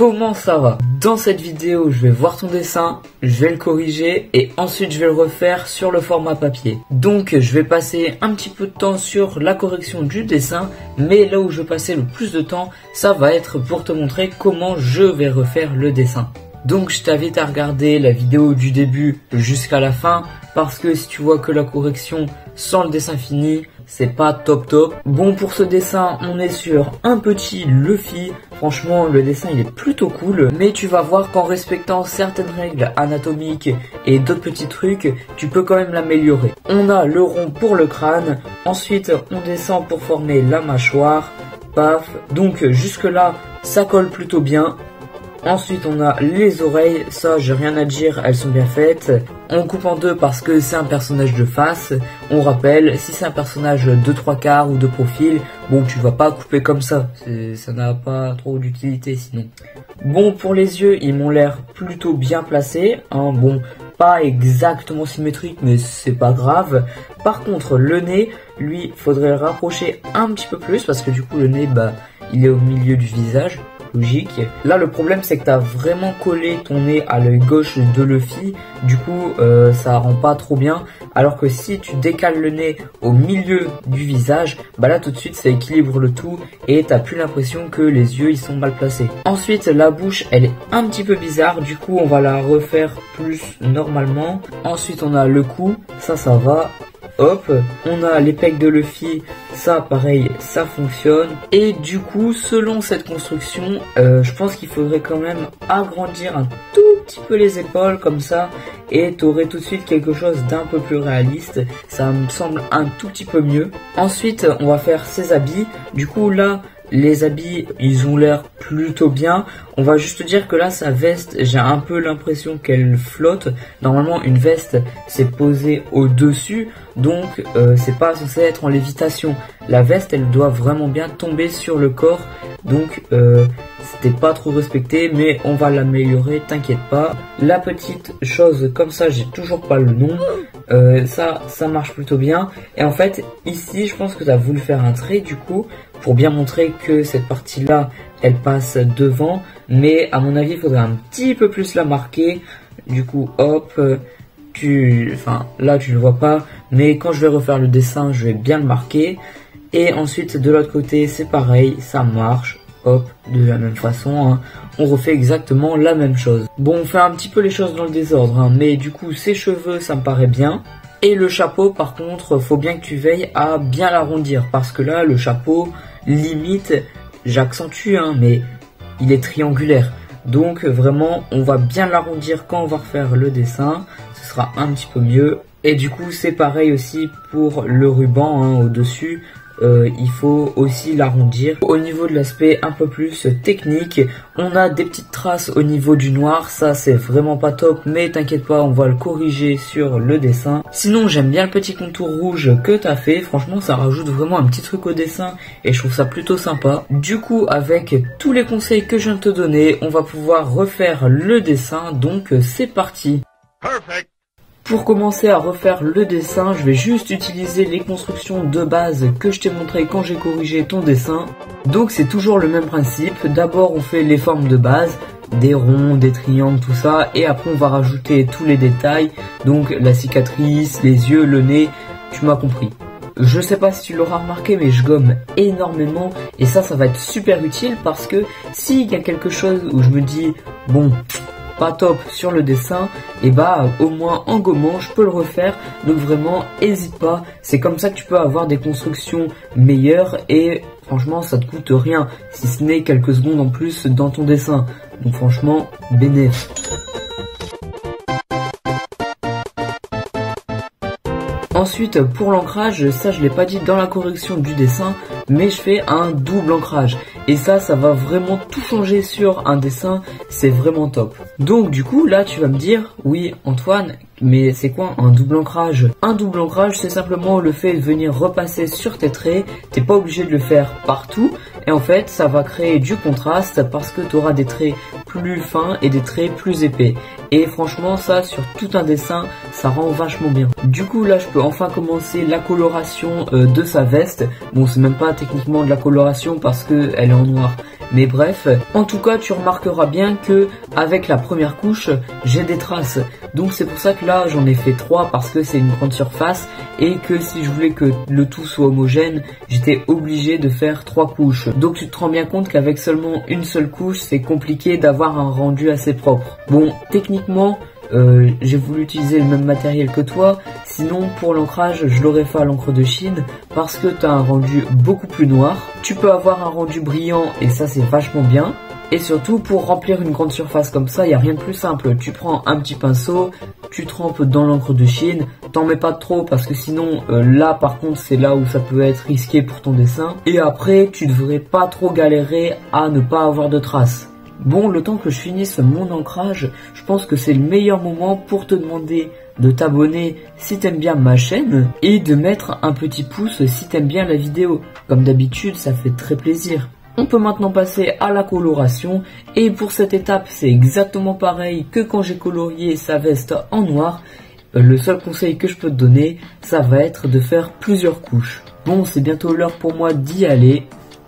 comment ça va? Dans cette vidéo, je vais voir ton dessin, je vais le corriger et ensuite je vais le refaire sur le format papier. Donc je vais passer un petit peu de temps sur la correction du dessin, mais là où je vais passer le plus de temps, ça va être pour te montrer comment je vais refaire le dessin. Donc je t'invite à regarder la vidéo du début jusqu'à la fin, parce que si tu vois que la correction sans le dessin fini, c'est pas top. Bon, pour ce dessin, on est sur un petit Luffy. Franchement, le dessin il est plutôt cool, mais tu vas voir qu'en respectant certaines règles anatomiques et d'autres petits trucs, tu peux quand même l'améliorer. On a le rond pour le crâne, ensuite on descend pour former la mâchoire, paf. Donc jusque là, ça colle plutôt bien. Ensuite on a les oreilles, ça j'ai rien à dire, elles sont bien faites. On coupe en deux parce que c'est un personnage de face. On rappelle, si c'est un personnage de 3/4 ou de profil, bon tu vas pas couper comme ça, ça n'a pas trop d'utilité sinon. Bon, pour les yeux, ils m'ont l'air plutôt bien placés, hein. Bon, pas exactement symétrique mais c'est pas grave. Par contre le nez, lui, faudrait le rapprocher un petit peu plus parce que du coup le nez, bah, il est au milieu du visage. Logique. Là le problème c'est que tu as vraiment collé ton nez à l'œil gauche de Luffy, du coup ça rend pas trop bien, alors que si tu décales le nez au milieu du visage, bah là tout de suite ça équilibre le tout et t'as plus l'impression que les yeux ils sont mal placés. Ensuite la bouche elle est un petit peu bizarre, du coup on va la refaire plus normalement. Ensuite on a le cou, ça va. Hop, on a les pecs de Luffy, ça pareil, ça fonctionne. Et du coup, selon cette construction, je pense qu'il faudrait quand même agrandir un tout petit peu les épaules comme ça. Et t'aurais tout de suite quelque chose d'un peu plus réaliste. Ça me semble un tout petit peu mieux. Ensuite, on va faire ses habits. Du coup, là, les habits, ils ont l'air plutôt bien. On va juste dire que là, sa veste, j'ai un peu l'impression qu'elle flotte. Normalement, une veste, c'est posé au-dessus. Donc, c'est pas censé être en lévitation. La veste, elle doit vraiment bien tomber sur le corps. Donc, c'était pas trop respecté, mais on va l'améliorer, t'inquiète pas. La petite chose, comme ça, j'ai toujours pas le nom. Ça marche plutôt bien. Et en fait, ici, je pense que tu as voulu faire un trait, du coup, pour bien montrer que cette partie-là, elle passe devant. Mais à mon avis, il faudrait un petit peu plus la marquer. Du coup, hop, là, tu le vois pas. Mais quand je vais refaire le dessin, je vais bien le marquer. Et ensuite, de l'autre côté, c'est pareil, ça marche. Hop, de la même façon, hein. On refait exactement la même chose. Bon, on fait un petit peu les choses dans le désordre, hein, mais du coup, ses cheveux, ça me paraît bien. Et le chapeau, par contre, faut bien que tu veilles à bien l'arrondir, parce que là, le chapeau, limite, j'accentue, hein, mais il est triangulaire. Donc, vraiment, on va bien l'arrondir quand on va refaire le dessin. Ce sera un petit peu mieux. Et du coup, c'est pareil aussi pour le ruban, hein, au-dessus. Il faut aussi l'arrondir. Au niveau de l'aspect un peu plus technique, on a des petites traces au niveau du noir, ça c'est vraiment pas top, mais t'inquiète pas, on va le corriger sur le dessin. Sinon j'aime bien le petit contour rouge que t'as fait, franchement ça rajoute vraiment un petit truc au dessin et je trouve ça plutôt sympa. Du coup, avec tous les conseils que je viens de te donner, on va pouvoir refaire le dessin, donc c'est parti. Perfect. Pour commencer à refaire le dessin, je vais juste utiliser les constructions de base que je t'ai montré quand j'ai corrigé ton dessin. Donc c'est toujours le même principe. D'abord on fait les formes de base, des ronds, des triangles, tout ça. Et après on va rajouter tous les détails. Donc la cicatrice, les yeux, le nez, tu m'as compris. Je sais pas si tu l'auras remarqué, mais je gomme énormément. Et ça va être super utile parce que s'il y a quelque chose où je me dis, bon, pas top sur le dessin, et bah au moins en gommant je peux le refaire, donc vraiment hésite pas, c'est comme ça que tu peux avoir des constructions meilleures et franchement ça te coûte rien, si ce n'est quelques secondes en plus dans ton dessin, donc franchement bénéf. Ensuite pour l'ancrage, ça je l'ai pas dit dans la correction du dessin, mais je fais un double ancrage. Et ça va vraiment tout changer sur un dessin, c'est vraiment top. Donc du coup là tu vas me dire, oui Antoine, mais c'est quoi un double ancrage? Un double ancrage c'est simplement le fait de venir repasser sur tes traits, t'es pas obligé de le faire partout. Et en fait ça va créer du contraste parce que tu auras des traits plus fins et des traits plus épais. Et franchement ça sur tout un dessin ça rend vachement bien. Du coup là je peux enfin commencer la coloration de sa veste. Bon c'est même pas techniquement de la coloration parce que elle est en noir. Mais bref, en tout cas tu remarqueras bien que avec la première couche j'ai des traces. Donc c'est pour ça que là j'en ai fait 3 parce que c'est une grande surface et que si je voulais que le tout soit homogène, j'étais obligé de faire 3 couches. Donc tu te rends bien compte qu'avec seulement une seule couche c'est compliqué d'avoir un rendu assez propre. Bon, techniquement j'ai voulu utiliser le même matériel que toi, sinon pour l'ancrage je l'aurais fait à l'encre de Chine parce que tu as un rendu beaucoup plus noir. Tu peux avoir un rendu brillant et ça c'est vachement bien. Et surtout pour remplir une grande surface comme ça, il n'y a rien de plus simple. Tu prends un petit pinceau, tu trempes dans l'encre de Chine, t'en mets pas trop parce que sinon là par contre c'est là où ça peut être risqué pour ton dessin. Et après tu devrais pas trop galérer à ne pas avoir de traces. Bon, le temps que je finisse mon ancrage, je pense que c'est le meilleur moment pour te demander de t'abonner si t'aimes bien ma chaîne et de mettre un petit pouce si t'aimes bien la vidéo. Comme d'habitude, ça fait très plaisir. On peut maintenant passer à la coloration et pour cette étape, c'est exactement pareil que quand j'ai colorié sa veste en noir. Le seul conseil que je peux te donner, ça va être de faire plusieurs couches. Bon, c'est bientôt l'heure pour moi d'y aller.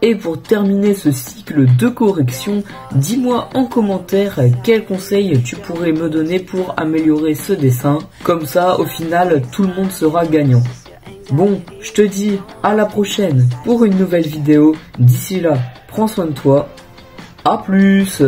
Et pour terminer ce cycle de correction, dis-moi en commentaire quels conseils tu pourrais me donner pour améliorer ce dessin. Comme ça, au final, tout le monde sera gagnant. Bon, je te dis à la prochaine pour une nouvelle vidéo. D'ici là, prends soin de toi. À plus!